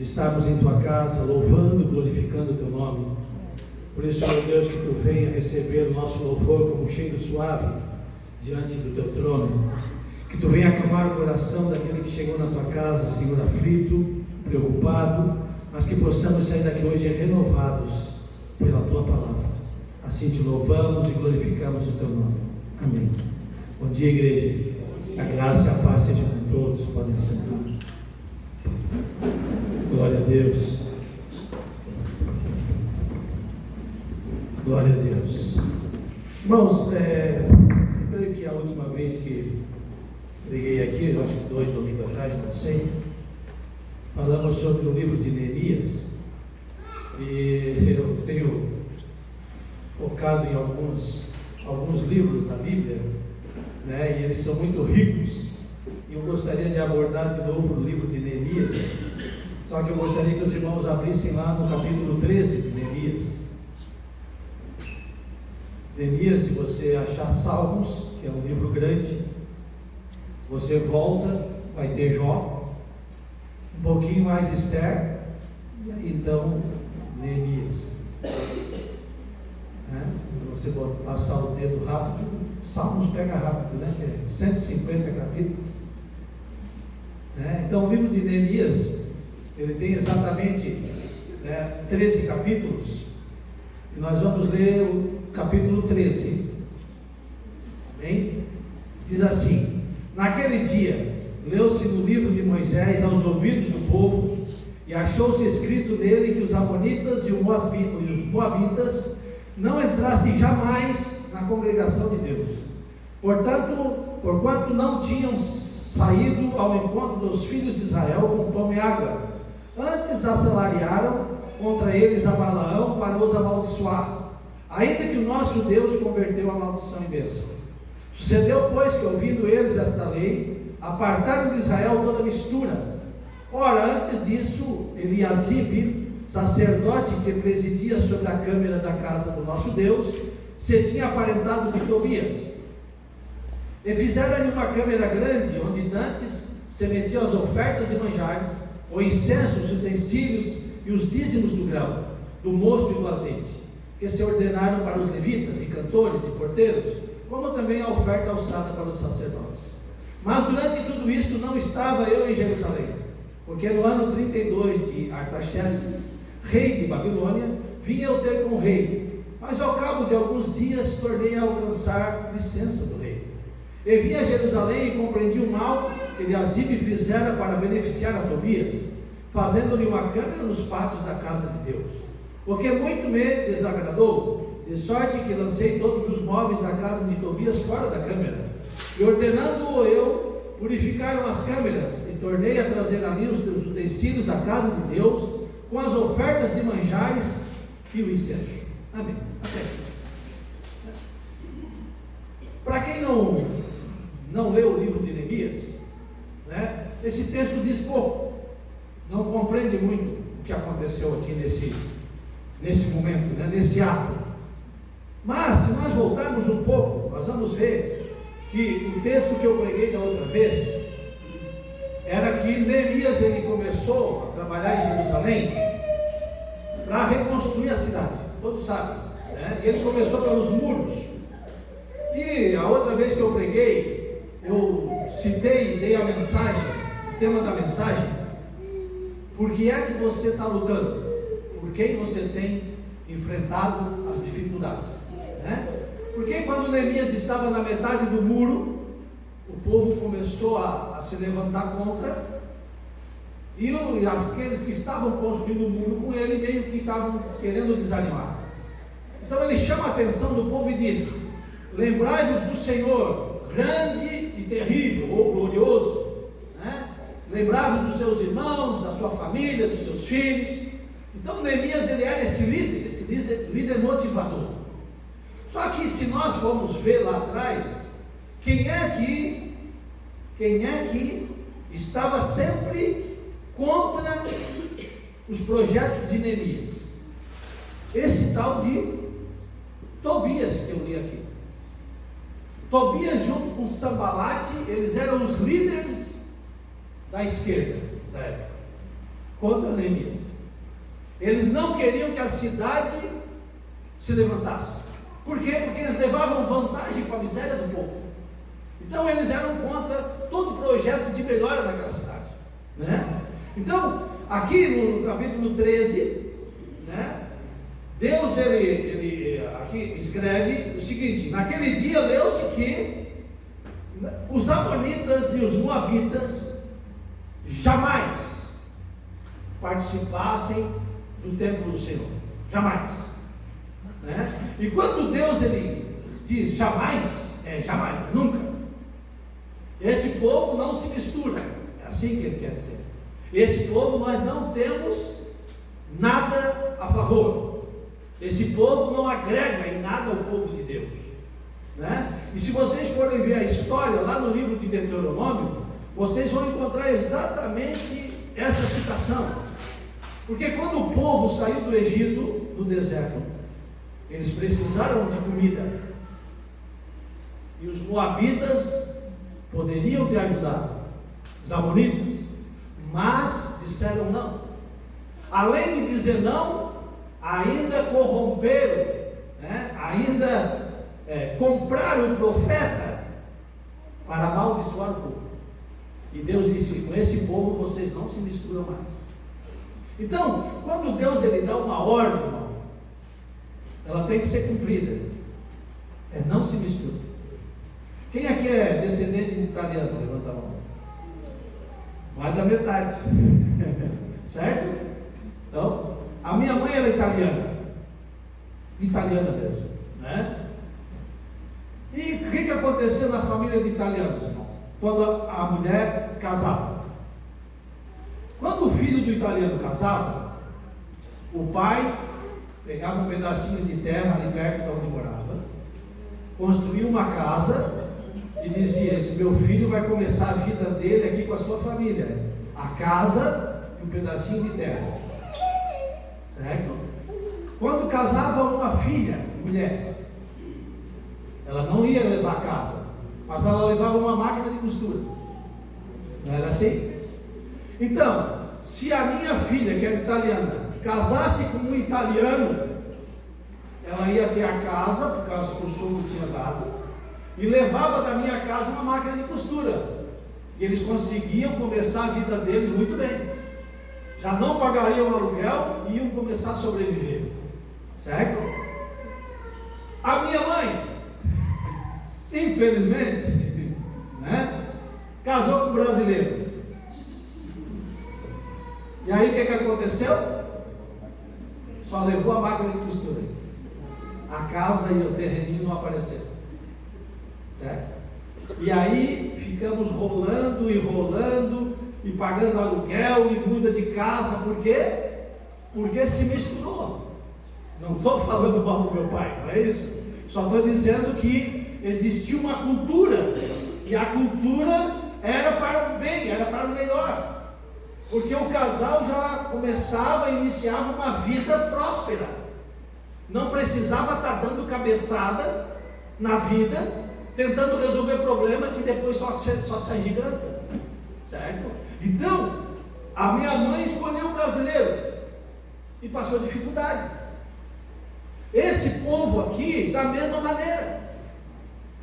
de estarmos em tua casa, louvando, glorificando o teu nome. Por isso, meu Deus, que tu venha receber o nosso louvor como um cheiro suave diante do teu trono. Que tu venha acalmar o coração daquele que chegou na tua casa, Senhor, aflito, preocupado, mas que possamos sair daqui hoje renovados pela tua palavra. Assim te louvamos e glorificamos o teu nome. Amém. Bom dia, igreja. A graça e a paz sejam com todos. Podem sentar. Glória a Deus. Glória a Deus. Irmãos, creio que a última vez que preguei aqui, eu acho que 2 domingos atrás, não sei, falamos sobre o livro de Neemias, e eu tenho focado em alguns livros da Bíblia, né, e eles são muito ricos, e eu gostaria de abordar de novo o livro de Neemias, só que eu gostaria que os irmãos abrissem lá no capítulo 13 de Neemias. Neemias, se você achar Salmos, que é um livro grande, você volta, vai ter Jó, um pouquinho mais Esther, e aí então Neemias. Se você passar o dedo rápido, Salmos pega rápido, né? Que é 150 capítulos. Então o livro de Neemias, ele tem exatamente 13 capítulos, e nós vamos ler o capítulo 13. Amém? Diz assim: naquele dia, leu-se no livro de Moisés aos ouvidos do povo, e achou-se escrito nele que os amonitas e os moabitas não entrassem jamais na congregação de Deus. Porquanto não tinham saído ao encontro dos filhos de Israel com pão e água, antes assalariaram contra eles a Balaão para os amaldiçoar, ainda que o nosso Deus converteu a maldição em bênção. Sucedeu, pois, que ouvindo eles esta lei, apartaram de Israel toda mistura. Ora, antes disso, Eliasibe, sacerdote que presidia sobre a câmara da casa do nosso Deus, se tinha aparentado de Tobias. E fizeram-lhe uma câmara grande, onde dantes se metiam as ofertas e manjares, o incenso, os utensílios e os dízimos do grão, do mosto e do azeite, que se ordenaram para os levitas, e cantores, e porteiros, como também a oferta alçada para os sacerdotes. Mas durante tudo isso não estava eu em Jerusalém, porque no ano 32 de Artaxerxes, rei de Babilônia, vim eu ter com o rei, mas ao cabo de alguns dias tornei a alcançar licença do rei. E vim a Jerusalém e compreendi o mal que Eliasibe fizera para beneficiar a Tobias, fazendo-lhe uma câmara nos pátios da casa de Deus, porque muito me desagradou, de sorte que lancei todos os móveis da casa de Tobias fora da câmara, e ordenando-o eu, purificaram as câmaras, e tornei a trazer ali os utensílios da casa de Deus, com as ofertas de manjares e o incenso. Amém. Para quem não leu o livro de Neemias, esse texto diz pouco, não compreende muito o que aconteceu aqui nesse momento, nesse ato. Mas se nós voltarmos um pouco, nós vamos ver que o texto que eu preguei da outra vez era que Neemias, ele começou a trabalhar em Jerusalém para reconstruir a cidade, todos sabem, e ele começou pelos muros. E a outra vez que eu preguei, eu citei e dei a mensagem, o tema da mensagem: por que é que você está lutando? Por quem você tem enfrentado as dificuldades? Porque quando Neemias estava na metade do muro, o povo começou a se levantar contra, e aqueles que estavam construindo o muro com ele meio que estavam querendo desanimar. Então ele chama a atenção do povo e diz: lembrai-vos do Senhor, grande e terrível, ou glorioso, lembrai-vos dos seus irmãos, da sua família, dos seus filhos. Então Neemias, ele era esse líder motivador. Só que se nós formos ver lá atrás, quem é que estava sempre contra os projetos de Neemias? Esse tal de Tobias que eu li aqui. Tobias junto com Sambalate, eles eram os líderes da esquerda da época. contra Neemias. Eles não queriam que a cidade se levantasse. Por quê? Porque eles levavam vantagem com a miséria do povo. Então eles eram contra todo projeto de melhora daquela cidade, né? Então, aqui no capítulo 13, né, Deus ele aqui escreve o seguinte: naquele dia leu-se que os amonitas e os moabitas jamais participassem do templo do Senhor, jamais, né? E quando Deus ele diz jamais, é jamais, nunca. Esse povo não se mistura, é assim que ele quer dizer. Esse povo nós não temos nada a favor. Esse povo não agrega em nada ao povo de Deus, né? E se vocês forem ver a história lá no livro de Deuteronômio, vocês vão encontrar exatamente essa citação. Porque quando o povo saiu do Egito, do deserto, eles precisaram de comida. E os moabitas poderiam ter ajudado, os amonitas, mas disseram não. Além de dizer não, ainda corromperam, né? Ainda compraram o profeta para amaldiçoar o povo. E Deus disse: com esse povo vocês não se misturam mais. Então, quando Deus ele dá uma ordem, irmão, ela tem que ser cumprida. Não se mistura. Quem aqui é descendente de italiano? Levanta a mão. Mais da metade. Certo? Então, a minha mãe era italiana. Italiana mesmo, né? E o que aconteceu na família de italianos, irmão? Quando a mulher casava. Quando o filho do italiano casava, o pai pegava um pedacinho de terra ali perto de onde morava, construía uma casa e dizia: esse meu filho vai começar a vida dele aqui com a sua família, a casa e um pedacinho de terra, certo? Quando casava uma filha, mulher, ela não ia levar a casa, mas ela levava uma máquina de costura. Não era assim? Então, se a minha filha, que era italiana, casasse com um italiano, ela ia ter a casa, por causa que o sogro tinha dado, e levava da minha casa uma máquina de costura. E eles conseguiam começar a vida deles muito bem. Já não pagariam aluguel e iam começar a sobreviver. Certo? A minha mãe, infelizmente, né, casou com um brasileiro. E aí o que aconteceu? Só levou a máquina de costura. A casa e o terreninho não apareceram. Certo? E aí ficamos rolando e pagando aluguel e muda de casa. Por quê? Porque se misturou. Não estou falando mal do meu pai, não é isso? Só estou dizendo que existia uma cultura, e a cultura era para o bem, era para o melhor. Porque o casal já começava, iniciava uma vida próspera. Não precisava estar dando cabeçada na vida, tentando resolver problema que depois só se agiganta. Certo? Então, a minha mãe escolheu o brasileiro e passou dificuldade. Esse povo aqui, da mesma maneira.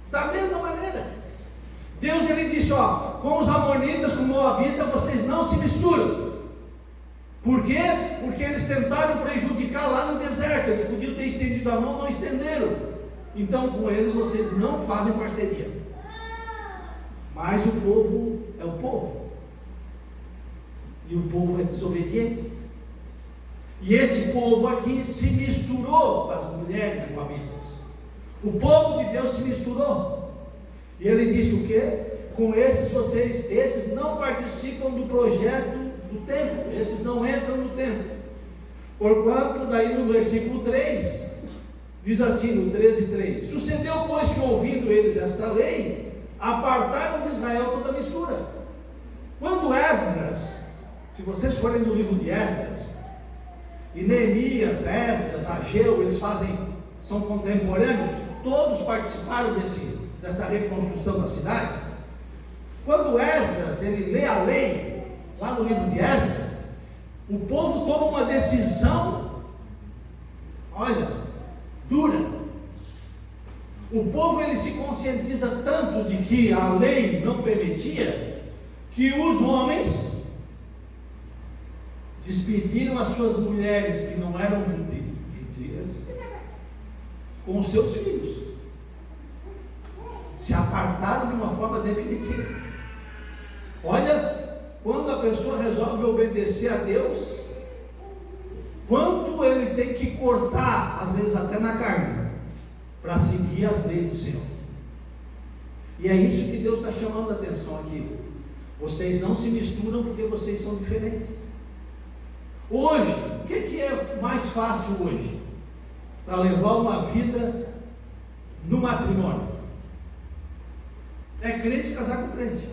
Da mesma maneira. Deus ele disse: ó, com os amonitas, com os moabitas, vocês não se misturam. Por quê? Porque eles tentaram prejudicar lá no deserto. Eles podiam ter estendido a mão, não estenderam. Então com eles vocês não fazem parceria. Mas o povo é o povo. E o povo é desobediente. E esse povo aqui se misturou com as mulheres moabitas. O povo de Deus se misturou. E ele disse o quê? Com esses não participam do projeto do templo, esses não entram no templo. Porquanto, daí no versículo 3, diz assim, no 13:3: sucedeu, pois, que ouvindo eles esta lei, apartaram de Israel toda a mistura. Quando Esdras, se vocês forem no livro de Esdras, e Neemias, Esdras, Ageu, eles são contemporâneos, todos participaram dessa reconstrução da cidade. Quando Esdras ele lê a lei lá no livro de Esdras, o povo toma uma decisão, olha, dura. O povo ele se conscientiza tanto de que a lei não permitia, que os homens despediram as suas mulheres que não eram judias com os seus filhos, se apartaram de uma forma definitiva. Olha, quando a pessoa resolve obedecer a Deus, quanto ele tem que cortar, às vezes até na carne, para seguir as leis do Senhor. E é isso que Deus está chamando a atenção aqui. Vocês não se misturam porque vocês são diferentes. Hoje, o que é mais fácil hoje para levar uma vida no matrimônio? É crente casar com crente.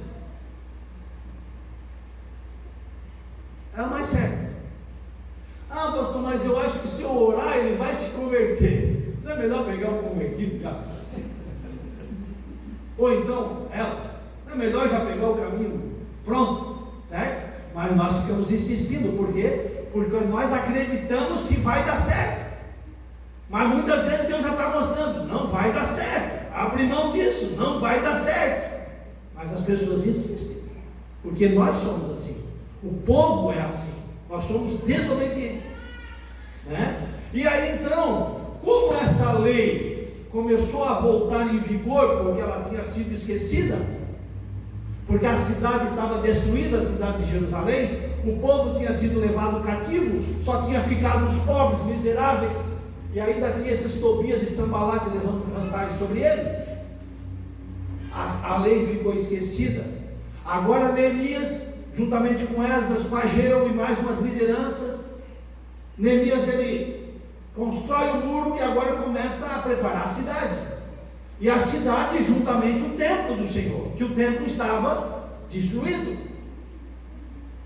É o mais certo. Ah, pastor, mas eu acho que se eu orar ele vai se converter. Não é melhor pegar um convertido já? Ou então ela, não é melhor já pegar o caminho pronto, certo? Mas nós ficamos insistindo, por quê? Porque nós acreditamos que vai dar certo. Mas muitas vezes Deus já está mostrando, não vai dar certo. Abre mão disso, não vai dar certo. Mas as pessoas insistem, porque nós somos assim. O povo é assim. Nós somos desobedientes, né? E aí então, como essa lei começou a voltar em vigor, porque ela tinha sido esquecida, porque a cidade estava destruída, a cidade de Jerusalém, o povo tinha sido levado cativo, só tinha ficado os pobres, miseráveis, e ainda tinha esses Tobias e Sambalate levando vantagem sobre eles. A lei ficou esquecida. Agora Neemias, juntamente com Esdras, com Ageu e mais umas lideranças, Neemias ele constrói o muro e agora começa a preparar a cidade. E a cidade juntamente o templo do Senhor, que o templo estava destruído.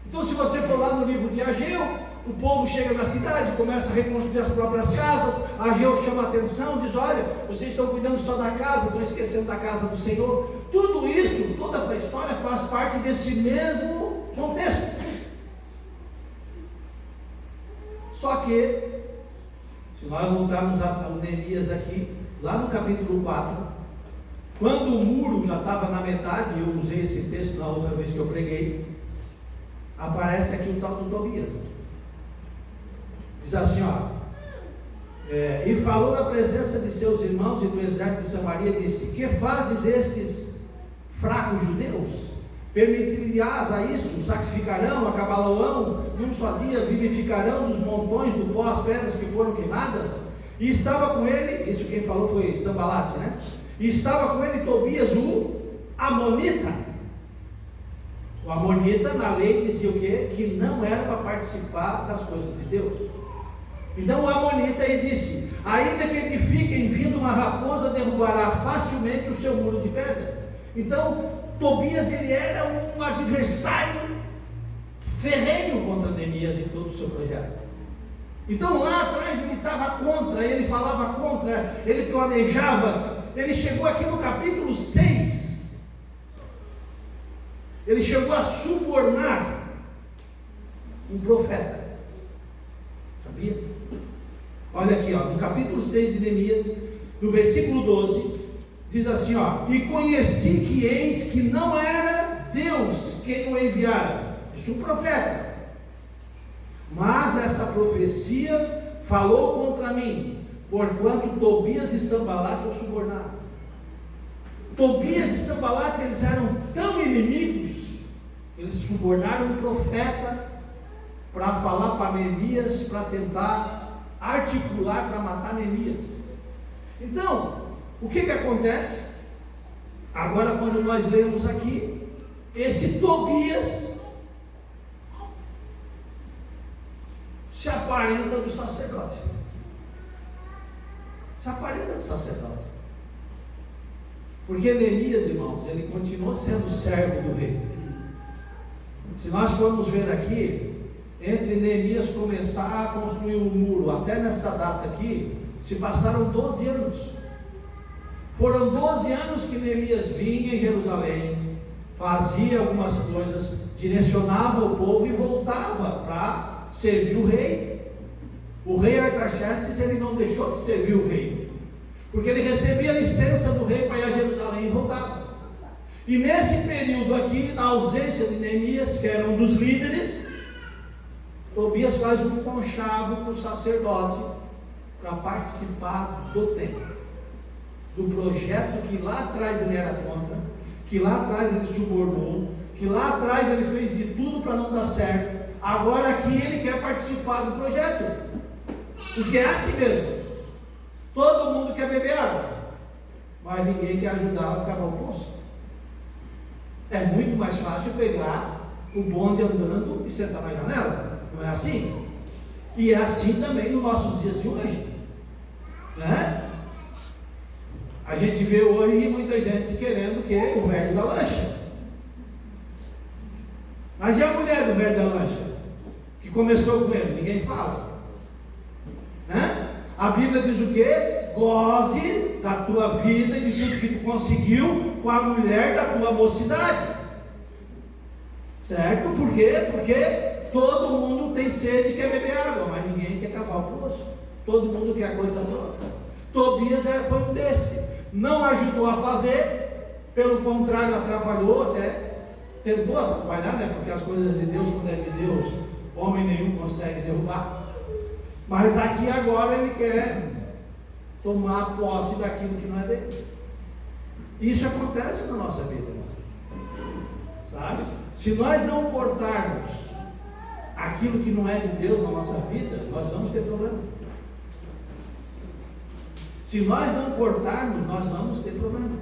Então se você for lá no livro de Ageu, o povo chega na cidade, começa a reconstruir as próprias casas. Ageu chama a atenção, diz: olha, vocês estão cuidando só da casa, estão esquecendo da casa do Senhor. Tudo isso, toda essa história faz parte desse mesmo contexto. Só que, se nós voltarmos a Neemias aqui, lá no capítulo 4, quando o muro já estava na metade, eu usei esse texto na outra vez que eu preguei, aparece aqui o tal do Tobias. Diz assim, e falou na presença de seus irmãos e do exército de Samaria, disse: que fazes estes fracos judeus? Permitir-lhes a isso? Sacrificarão a Cabalaão num só dia, vivificarão dos montões do pó as pedras que foram queimadas? E estava com ele, isso quem falou foi Sambalate, né? E estava com ele Tobias, o Amonita. O Amonita na lei dizia o quê? Que não era para participar das coisas de Deus. Então o Amonita ele disse: ainda que edifiquem vindo uma raposa, derrubará facilmente o seu muro de pedra. Então Tobias ele era um adversário ferrenho contra Neemias e todo o seu projeto. Então lá atrás ele estava contra, ele falava contra, ele planejava. Ele chegou aqui no capítulo 6, ele chegou a subornar um profeta, sabia? Olha aqui, no capítulo 6 de Neemias, no versículo 12, diz assim, e conheci que eis que não era Deus quem o enviara, isso um profeta, mas essa profecia falou contra mim, porquanto Tobias e Sambalate o subornaram. Tobias e Sambalate, eles eram tão inimigos, eles subornaram um profeta para falar para Neemias, para tentar articular para matar Neemias. Então, o que acontece? Agora, quando nós lemos aqui, esse Tobias se aparenta do sacerdote. Se aparenta do sacerdote. Porque Neemias, irmãos, ele continuou sendo servo do rei. Se nós formos ver aqui, entre Neemias começar a construir o muro até nessa data aqui, se passaram 12 anos. Foram 12 anos que Neemias vinha em Jerusalém, fazia algumas coisas, direcionava o povo e voltava para servir o rei. O rei Artaxerxes, ele não deixou de servir o rei, porque ele recebia licença do rei para ir a Jerusalém e voltava. E nesse período aqui, na ausência de Neemias, que era um dos líderes, Tobias faz um conchavo para o sacerdote para participar do templo, do projeto que lá atrás ele era contra, que lá atrás ele subornou, que lá atrás ele fez de tudo para não dar certo. Agora aqui ele quer participar do projeto, porque é assim mesmo. Todo mundo quer beber água, mas ninguém quer ajudar a cavar o poço. É muito mais fácil pegar o bonde andando e sentar na janela, não é assim? E é assim também nos nossos dias de hoje, né? A gente vê hoje muita gente querendo o velho da lancha. Mas e a mulher do velho da lancha, que começou com ele? Ninguém fala, né? A Bíblia diz o quê? Goze da tua vida e de tudo que tu conseguiu com a mulher da tua mocidade. Certo? Por quê? Porque todo mundo tem sede e quer beber água, mas ninguém quer cavar o poço. Todo mundo quer coisa pronta. Tobias foi um desse. Não ajudou a fazer, pelo contrário, atrapalhou até. Tentou atrapalhar, né? Porque as coisas de Deus, quando é de Deus, homem nenhum consegue derrubar. Mas aqui agora ele quer tomar posse daquilo que não é dele. Isso acontece na nossa vida, sabe? Se nós não cortarmos aquilo que não é de Deus na nossa vida, nós vamos ter problema. Se nós não cortarmos, nós vamos ter problema.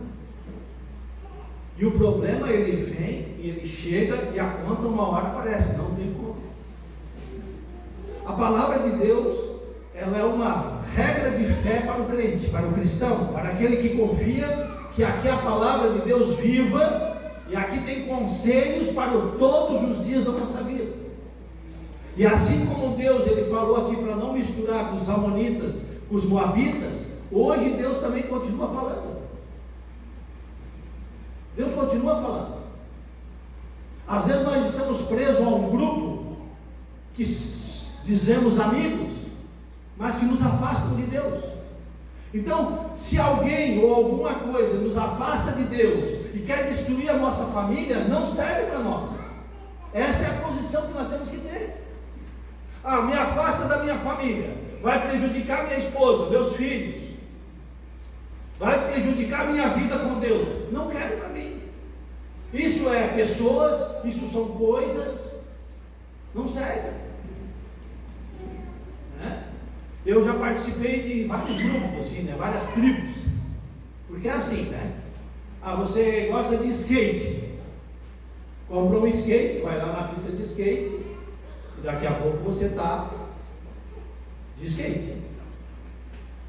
E o problema, ele vem e ele chega e a conta uma hora aparece, não tem como. A palavra de Deus, ela é uma regra de fé para o crente, para o cristão, para aquele que confia que aqui a palavra de Deus viva e aqui tem conselhos para todos os dias da nossa vida. E assim como Deus, ele falou aqui para não misturar com os amonitas, com os moabitas, hoje Deus também continua falando. Deus continua falando. Às vezes nós estamos presos a um grupo que dizemos amigos, mas que nos afastam de Deus. Então, se alguém ou alguma coisa nos afasta de Deus e quer destruir a nossa família, não serve para nós. Essa é a posição que nós temos que ter. Me afasta da minha família, vai prejudicar minha esposa, meus filhos, vai prejudicar minha vida com Deus. Não quero para mim. Isso é pessoas, isso são coisas, não serve. Eu já participei de vários grupos, assim, né? Várias tribos. Porque é assim, né? Você gosta de skate. Compra um skate, vai lá na pista de skate, e daqui a pouco você está de skate.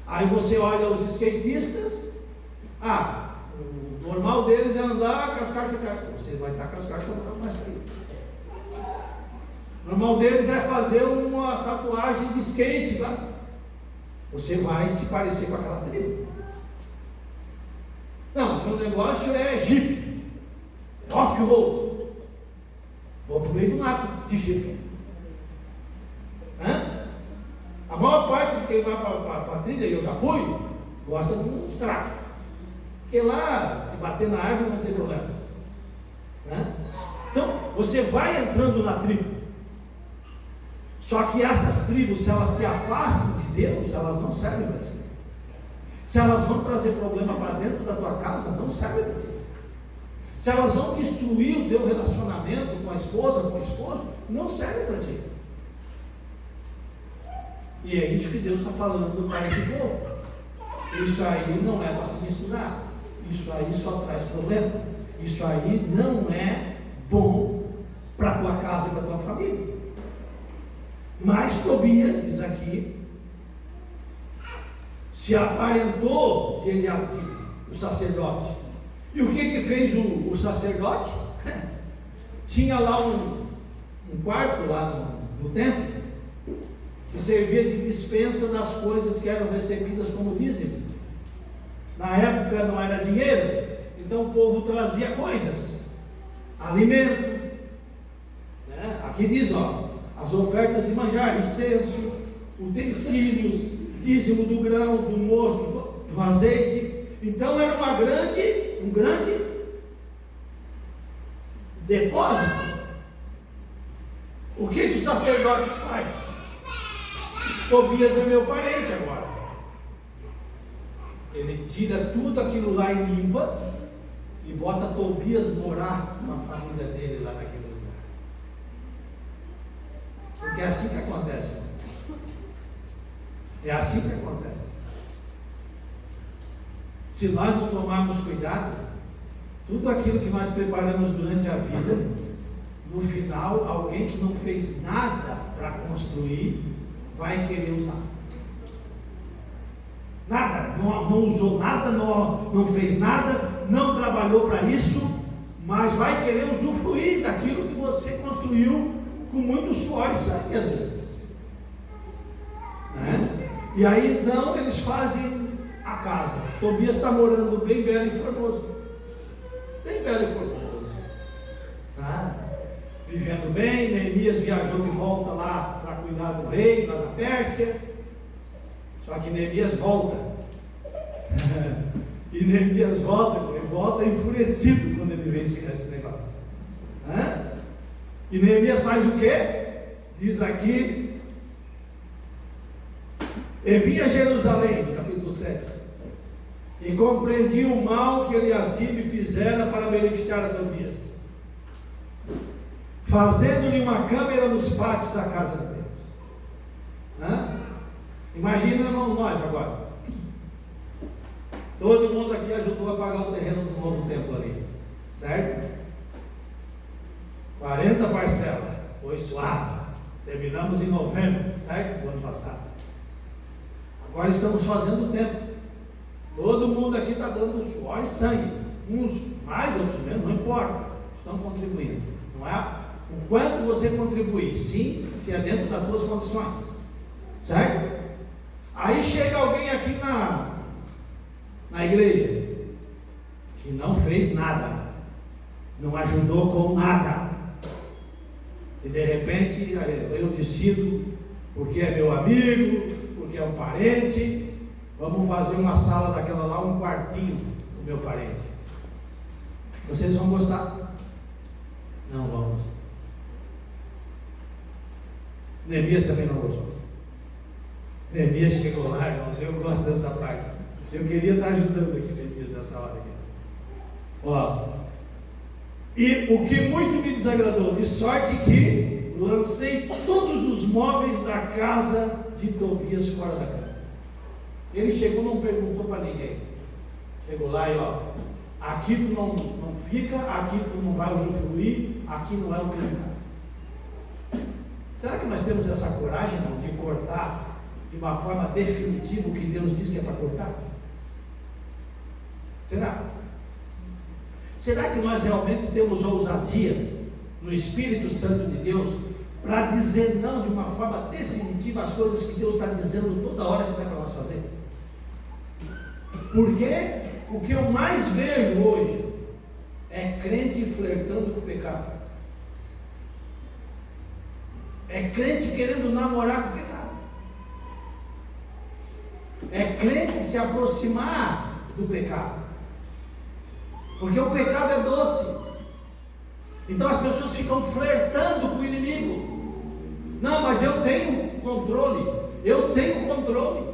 Aí você olha os skatistas, o normal deles é andar com as calças caídas. Você vai estar com as calças mais caídas. O normal deles é fazer uma tatuagem de skate, tá? Você vai se parecer com aquela tribo. Não, meu negócio é Jeep, off-road. Vou para o meio do mato de Jeep. A maior parte de quem vai para a trilha, eu já fui, gosta de um estrago. Porque lá, se bater na árvore, não tem problema. Então, você vai entrando na tribo. Só que essas tribos, se elas se afastam de Deus, elas não servem para ti. Se elas vão trazer problema para dentro da tua casa, não servem para ti. Se elas vão destruir o teu relacionamento com a esposa, com o esposo, não servem para ti. E é isso que Deus está falando para esse povo. Isso aí não é para se misturar. Isso aí só traz problema. Isso aí não é bom para a tua casa e para a tua família. Mas Tobias, diz aqui, se aparentou de Eliasib, o sacerdote. E o que fez o sacerdote? Tinha lá um quarto lá no templo, que servia de dispensa das coisas que eram recebidas como dízimo. Na época não era dinheiro, então o povo trazia coisas, alimento, né? Aqui diz, as ofertas de manjar, incenso, utensílios, dízimo do grão, do mosto, do azeite. Então era um grande depósito. O que o sacerdote faz? Tobias é meu parente agora. Ele tira tudo aquilo lá e limpa, e bota Tobias morar com a família dele lá naquele lugar. Porque é assim que acontece. É assim que acontece. Se nós não tomarmos cuidado, tudo aquilo que nós preparamos durante a vida, no final, alguém que não fez nada para construir, vai querer usar. Nada, não usou nada, não fez nada, não trabalhou para isso, mas vai querer usufruir daquilo que você construiu com muito suor e sangue às vezes. Né? E aí então eles fazem a casa. Tobias está morando bem belo e formoso. Bem belo e formoso. Tá? Vivendo bem. Neemias viajou de volta lá para cuidar do rei, lá na Pérsia. Só que Neemias volta. E Neemias volta, ele volta enfurecido quando ele vê esse negócio. E Neemias faz o quê? Diz aqui: e vim a Jerusalém, no capítulo 7, e compreendi o mal que Eliasibe fizera para beneficiar a Tobias, fazendo-lhe uma câmara nos pátios da casa de Deus. Imagina, irmão, nós agora. Todo mundo aqui ajudou a pagar o terreno do novo templo ali, certo? 40 parcelas, foi suave. Terminamos em novembro, certo? Do ano passado. Agora estamos fazendo o templo. Todo mundo aqui está dando suor e sangue. Uns mais, outros menos, não importa. Estão contribuindo. Não é o quanto você contribui, sim, se é dentro das suas condições, certo? Aí chega alguém aqui na igreja que não fez nada, não ajudou com nada, e de repente eu decido, porque é meu amigo, porque é um parente, vamos fazer uma sala daquela lá, um quartinho do meu parente. Vocês vão gostar? Não vão gostar. Neemias também não gostou. Neemias chegou lá, irmãos, eu gosto dessa parte. Eu queria estar ajudando aqui Neemias nessa hora aqui. Ó, e o que muito me desagradou, de sorte que lancei todos os móveis da casa de Tobias fora da casa. Ele chegou, não perguntou para ninguém. Chegou lá e ó, aqui tu não fica, aqui tu não vai usufruir, aqui não é o teu lugar. Será que nós temos essa coragem, não, de cortar de uma forma definitiva o que Deus diz que é para cortar? Será? Será que nós realmente temos ousadia no Espírito Santo de Deus para dizer não de uma forma definitiva as coisas que Deus está dizendo toda hora que é para nós fazer? Porque o que eu mais vejo hoje é crente flertando com o pecado. É crente querendo namorar com o pecado. É crente se aproximar do pecado. Porque o pecado é doce. Então as pessoas ficam flertando com o inimigo. Não, mas eu tenho controle. Eu tenho controle.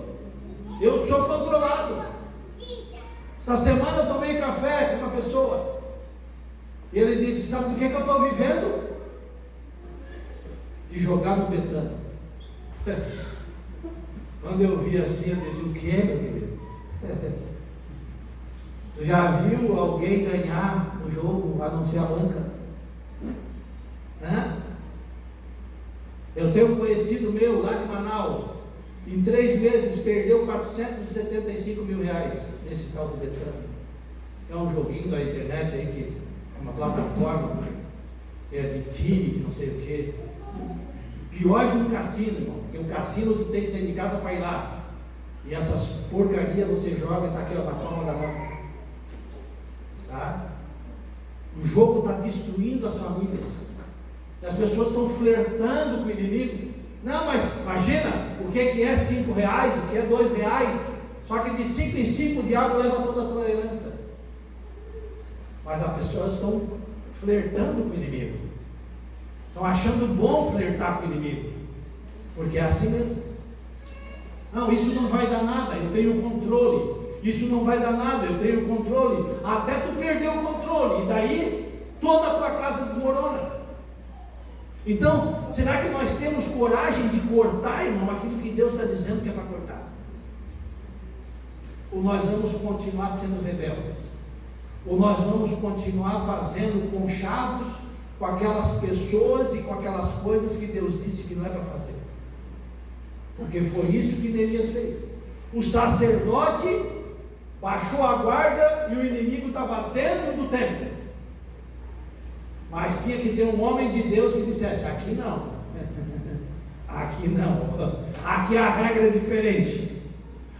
Eu sou controlado. Esta semana eu tomei café com uma pessoa. E ele disse: sabe do que eu estou vivendo? De jogar no betano. Quando eu vi assim, eu disse: o que é, meu querido? Tu já viu alguém ganhar no jogo a não ser a banca? Eu tenho um conhecido meu lá de Manaus, em 3 meses perdeu 475 mil reais nesse tal do betano. É um joguinho da internet aí, que é uma plataforma que é de time, que não sei o que. Pior que um cassino, irmão, porque um cassino tu tem que sair de casa para ir lá. E essas porcarias você joga e está aqui ó, na palma da mão. Tá? O jogo está destruindo as famílias. As pessoas estão flertando com o inimigo. Não, mas imagina o que é 5 reais, o que é 2 reais. Só que de 5 em 5 o diabo leva toda a tua herança. Mas as pessoas estão flertando com o inimigo. Estão achando bom flertar com o inimigo. Porque é assim mesmo. Não, isso não vai dar nada, eu tenho controle. Isso não vai dar nada, eu tenho controle. Até tu perder o controle. E daí toda a tua casa desmorona. Então, será que nós temos coragem de cortar, irmão, aquilo que Deus está dizendo que é para cortar? Ou nós vamos continuar sendo rebeldes? Ou nós vamos continuar fazendo conchavos com aquelas pessoas e com aquelas coisas que Deus disse que não é para fazer? Porque foi isso que Neemias fez. O sacerdote baixou a guarda e o inimigo estava dentro do templo. Mas tinha que ter um homem de Deus que dissesse: aqui não, aqui não, aqui a regra é diferente,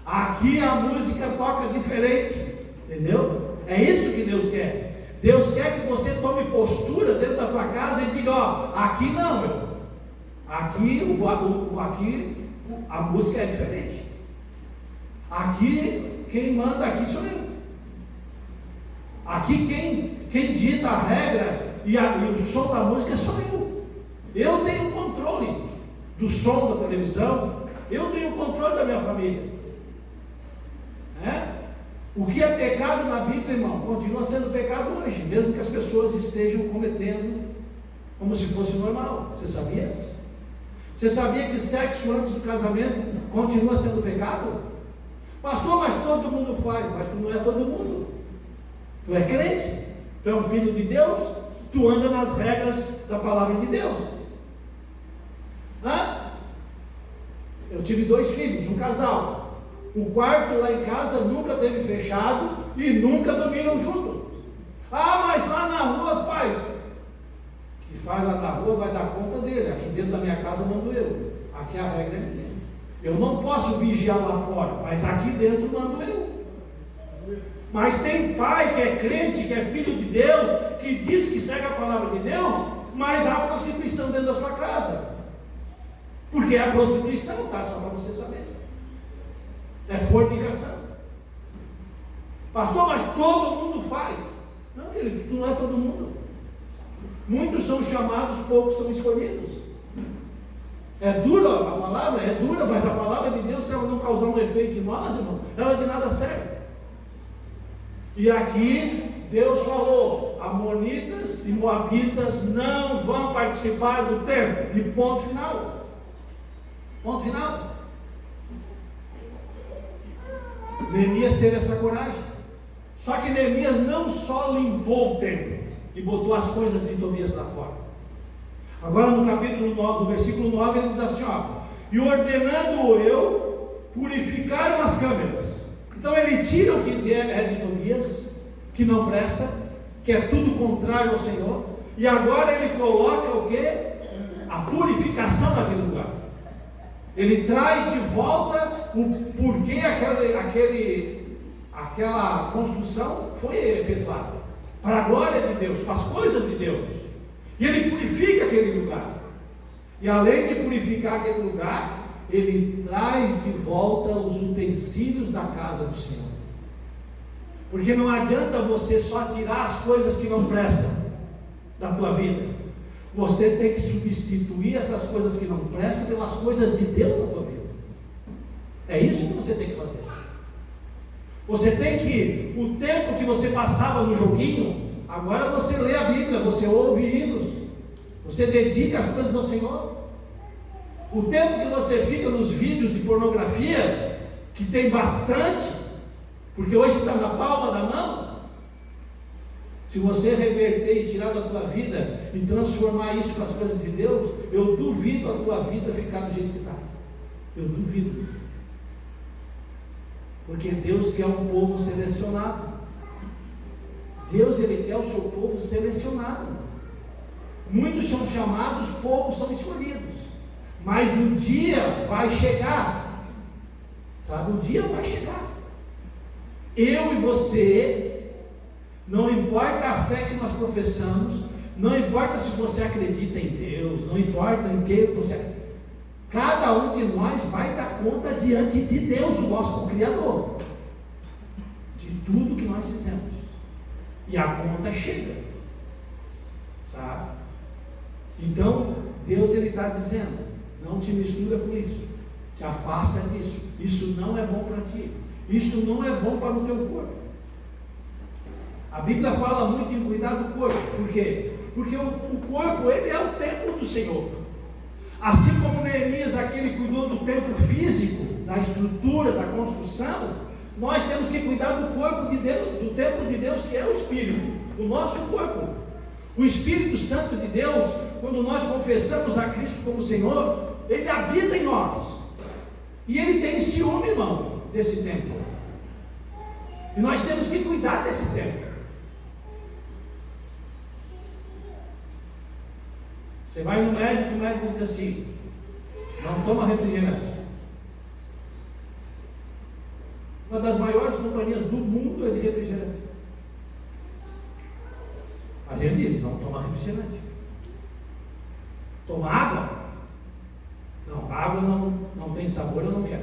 aqui a música toca diferente, entendeu? É isso que Deus quer. Deus quer que você tome postura dentro da tua casa e diga: ó, aqui não, meu, aqui a música é diferente, aqui quem manda aqui sou eu, aqui quem dita a regra e o som da música sou eu tenho controle do som da televisão, eu tenho controle da minha família. O que é pecado na Bíblia, irmão, continua sendo pecado hoje, mesmo que as pessoas estejam cometendo como se fosse normal. Você sabia? Você sabia que sexo antes do casamento continua sendo pecado? Pastor, mas todo mundo faz. Mas tu não é todo mundo. Tu é crente, tu é um filho de Deus, tu anda nas regras da palavra de Deus. Eu tive 2 filhos, um casal. O quarto lá em casa nunca teve fechado e nunca dormiram juntos. Mas lá na rua faz. Que faz lá na rua vai dar conta dele. Aqui dentro da minha casa mando eu. Aqui a regra é minha. Eu não posso vigiar lá fora, mas aqui dentro mando eu. Mas tem pai que é crente, que é filho de Deus, que diz que segue a palavra de Deus, mas há prostituição dentro da sua casa. Porque é a prostituição, tá? Só para você saber. É fornicação. Pastor, mas todo mundo faz. Não, querido, tu não é todo mundo. Muitos são chamados, poucos são escolhidos. É dura a palavra, é dura, mas a palavra de Deus, se ela não causar um efeito em nós, irmão, ela de nada serve. E aqui Deus falou: amonitas e moabitas não vão participar do templo. E ponto final. Ponto final. Neemias teve essa coragem. Só que Neemias não só limpou o templo e botou as coisas de Tobias para fora. Agora no capítulo 9, no versículo 9, ele diz assim: e ordenando eu, purificaram as câmeras. Então ele tira o que é de Tobias, que não presta, que é tudo contrário ao Senhor, e agora ele coloca o que? A purificação daquele lugar. Ele traz de volta o porquê aquela construção foi efetuada, para a glória de Deus, para as coisas de Deus. E ele purifica aquele lugar. E além de purificar aquele lugar, ele traz de volta os utensílios da casa do Senhor. Porque não adianta você só tirar as coisas que não prestam da tua vida. Você tem que substituir essas coisas que não prestam pelas coisas de Deus na tua vida. É isso que você tem que fazer. Você tem que, o tempo que você passava no joguinho, agora você lê a Bíblia, você ouve hinos, você dedica as coisas ao Senhor. O tempo que você fica nos vídeos de pornografia, que tem bastante, porque hoje está na palma da mão. Se você reverter e tirar da tua vida e transformar isso com as coisas de Deus, eu duvido a tua vida ficar do jeito que está. Eu duvido. Porque Deus quer um povo selecionado. Deus, Ele quer o seu povo selecionado. Muitos são chamados, poucos são escolhidos. Mas o dia vai chegar. Sabe, o dia vai chegar. Eu e você, não importa a fé que nós professamos, Não importa se você acredita em Deus, não importa em que você. Cada um de nós vai dar conta diante de Deus, o nosso Criador, de tudo que nós fizemos. E a conta chega. Sabe? Então, Deus ele está dizendo: não te mistura com isso, te afasta disso. Isso não é bom para ti. Isso não é bom para o teu corpo. A Bíblia fala muito em cuidar do corpo. Por quê? Porque o corpo, ele é o templo do Senhor. Assim como Neemias, aquele cuidou do templo físico, da estrutura, da construção, nós temos que cuidar do corpo de Deus, do templo de Deus, que é o Espírito, o nosso corpo. O Espírito Santo de Deus, quando nós confessamos a Cristo como Senhor, ele habita em nós. E ele tem ciúme, irmão, desse templo. E nós temos que cuidar desse templo. Você vai no médico, o médico diz assim: não toma refrigerante. Uma das maiores companhias do mundo é de refrigerante. Mas ele diz: não toma refrigerante. Toma água? Não, água não tem sabor, eu não quero.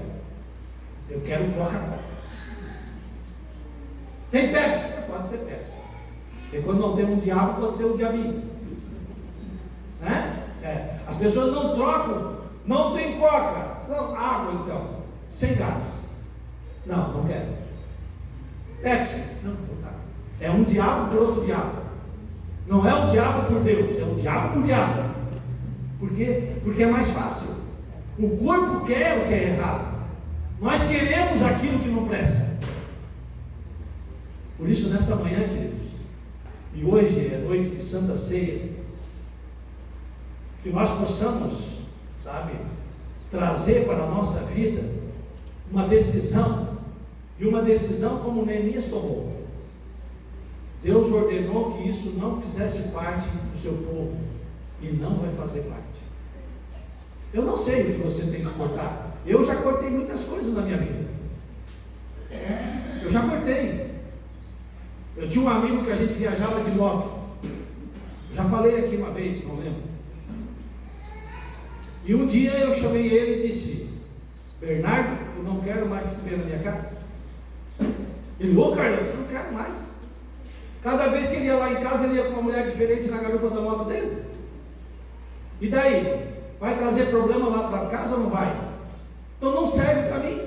Eu quero Coca-Cola. Tem Pepsi? Pode ser Pepsi. E quando não tem um diabo, pode ser um diabinho. Né? As pessoas não trocam. Não tem Coca. Não, água então. Sem gás. Não quero. Pepsi? Não, tá. É um diabo por outro diabo. Não é o diabo por Deus, é o diabo por diabo. Por quê? Porque é mais fácil. O corpo quer o que é errado. Nós queremos aquilo que não presta. Por isso, nessa manhã, queridos, e hoje é noite de Santa Ceia, que nós possamos, sabe, trazer para a nossa vida uma decisão, e uma decisão como Neemias tomou. Deus ordenou que isso não fizesse parte do seu povo, e não vai fazer parte. Eu não sei o que você tem que cortar. Eu já cortei muitas coisas na minha vida. Eu já cortei. Eu tinha um amigo que a gente viajava de moto. Já falei aqui uma vez, não lembro. E um dia eu chamei ele e disse: Bernardo, eu não quero mais te ver na minha casa. Ele: ô Carlos, eu não quero mais. Cada vez que ele ia lá em casa, ele ia com uma mulher diferente na garupa da moto dele. E daí? Vai trazer problema lá para casa ou não vai? Então não serve para mim.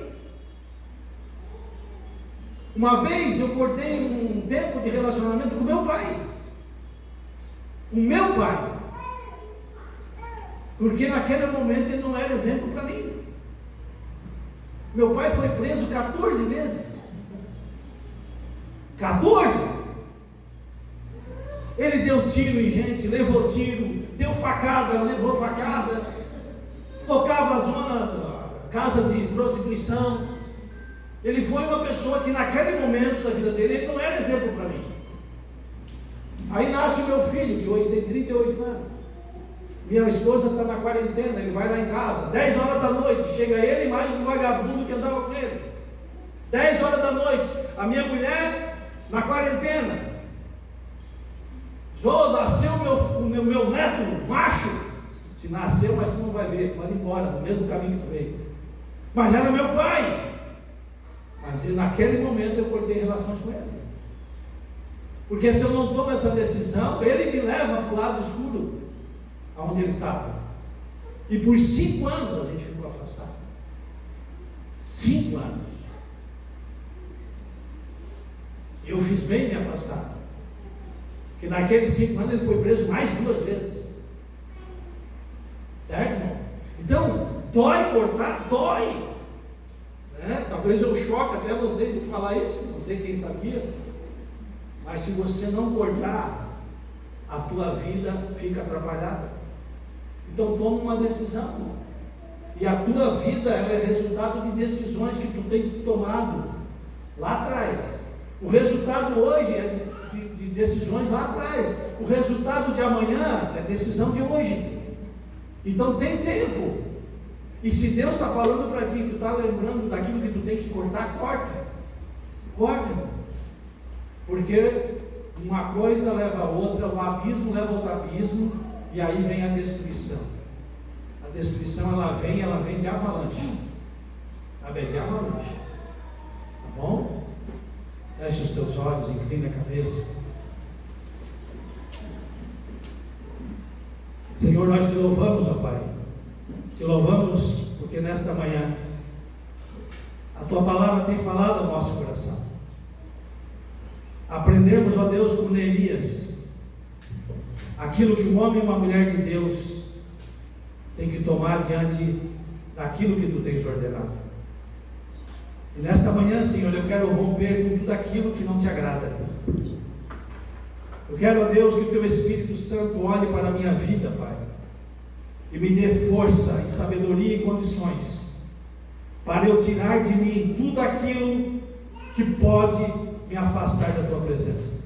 Uma vez eu cortei um tempo de relacionamento com meu pai. O meu pai. Porque naquele momento ele não era exemplo para mim. Meu pai foi preso 14 vezes. 14! Ele deu tiro em gente, levou tiro, deu facada, levou facada, tocava a zona, casa de prostituição. Ele foi uma pessoa que naquele momento da vida dele, ele não era exemplo para mim. Aí nasce o meu filho, que hoje tem 38 anos. Minha esposa está na quarentena, ele vai lá em casa, 10 horas da noite, chega ele e mais um vagabundo que andava com ele. 10 horas da noite, a minha mulher na quarentena. Nasceu o meu neto, macho. Se nasceu, mas tu não vai ver, pode ir embora, no mesmo caminho que tu veio. Mas era meu pai. Mas naquele momento eu cortei relações com ele. Porque se eu não tomo essa decisão, ele me leva para o lado escuro, aonde ele estava. E por 5 anos a gente ficou afastado. 5 anos. Eu fiz bem me afastar. Porque naqueles 5 anos ele foi preso mais 2 vezes. Certo, irmão? Então, dói cortar? Dói. Né? Talvez eu choque até vocês em falar isso, não sei quem sabia. Mas se você não cortar, a tua vida fica atrapalhada. Então toma uma decisão, irmão. E a tua vida é resultado de decisões que tu tem tomado lá atrás. O resultado hoje é de decisões lá atrás. O resultado de amanhã é decisão de hoje. Então tem tempo. E se Deus está falando para ti, tu está lembrando daquilo que tu tem que cortar, corta. Corta. Porque Uma coisa leva a outra, um abismo leva a outro abismo, e aí vem a destruição. A destruição ela vem de avalanche. Ela vem de avalanche. Tá bom? Feche os teus olhos, inclina a cabeça. Senhor, nós te louvamos, ó Pai. Te louvamos porque nesta manhã a Tua palavra tem falado ao nosso coração. Aprendemos, ó Deus, com Neemias, aquilo que um homem e uma mulher de Deus tem que tomar diante daquilo que Tu tens ordenado. E nesta manhã, Senhor, eu quero romper com tudo aquilo que não Te agrada. Eu quero, ó Deus, que o Teu Espírito Santo olhe para a minha vida, Pai, e me dê força e sabedoria e condições para eu tirar de mim tudo aquilo que pode me afastar da Tua presença,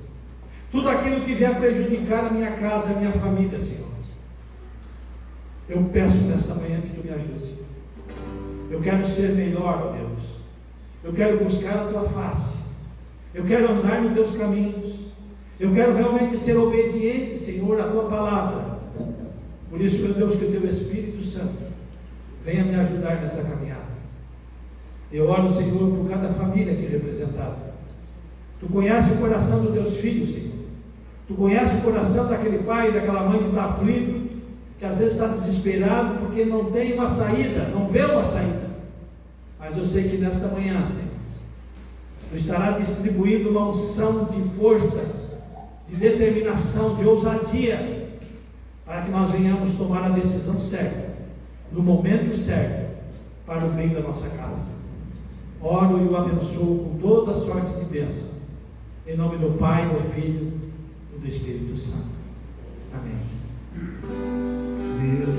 tudo aquilo que vier prejudicar a minha casa, a minha família, Senhor. Eu peço nessa manhã que Tu me ajude. Eu quero ser melhor, ó Deus. Eu quero buscar a Tua face. Eu quero andar nos Teus caminhos. Eu quero realmente ser obediente, Senhor, à Tua palavra. Por isso, meu Deus, que o Teu Espírito Santo venha me ajudar nessa caminhada. Eu oro, Senhor, por cada família aqui representada. Tu conheces o coração dos Teus filhos, Senhor. Tu conheces o coração daquele pai, daquela mãe que está aflito, que às vezes está desesperado porque não tem uma saída, não vê uma saída. Mas eu sei que nesta manhã, Senhor, Tu estará distribuindo uma unção de força, de determinação, de ousadia, para que nós venhamos tomar a decisão certa, no momento certo, para o bem da nossa casa. Oro e o abençoo com toda a sorte de bênção, em nome do Pai, do Filho e do Espírito Santo. Amém. Deus